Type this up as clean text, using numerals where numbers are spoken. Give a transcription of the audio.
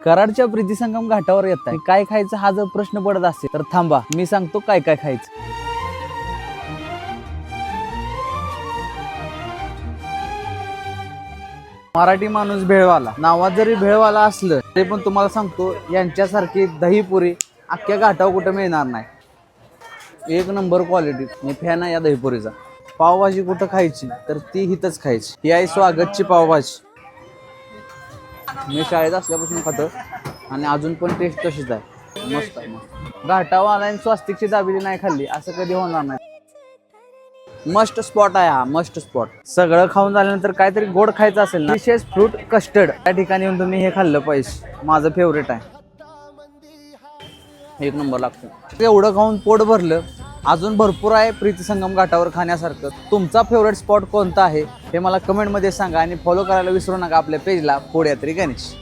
कराडच्या प्रीती संगम घाटावर येताय काय खायचं हा जर प्रश्न पडत असेल तर थांबा मी सांगतो काय काय खायचं। मराठी माणूस भेळवाला नावात जरी भेळवाला असलं तरी पण तुम्हाला सांगतो यांच्यासारखी दहीपुरी अख्ख्या घाटावर कुठं मिळणार नाही। एक नंबर क्वालिटी मी फॅन आहे या दहीपुरीचा। पावभाजी कुठं खायची तर ती हिथंच खायची। ही आहे स्वागतची पावभाजी। मी शाळेत असल्यापासून खातो आणि अजून पण टेस्ट तशीच आहे। मस्त आहे मस्त। घाटावर आला स्वस्तिकची दाबेली नाही खाल्ली असं कधी होणार नाही। मस्ट स्पॉट आहे हा मस्ट स्पॉट। सगळं खाऊन झाल्यानंतर काहीतरी गोड खायचं असेल ना विशेष फ्रूट कस्टर्ड त्या ठिकाणी येऊन तुम्ही हे खाल्लं पाहिजे। माझं फेवरेट आहे एक नंबर लागतं। एवढं खाऊन पोट भरलं अजून भरपूर आहे प्रीती संगम घाटावर खाण्यासारखं। तुमचा फेवरेट स्पॉट कोणता आहे हे मला कमेंटमध्ये सांगा आणि फॉलो करायला विसरू नका आपल्या पेजला फूड यात्री गणेश।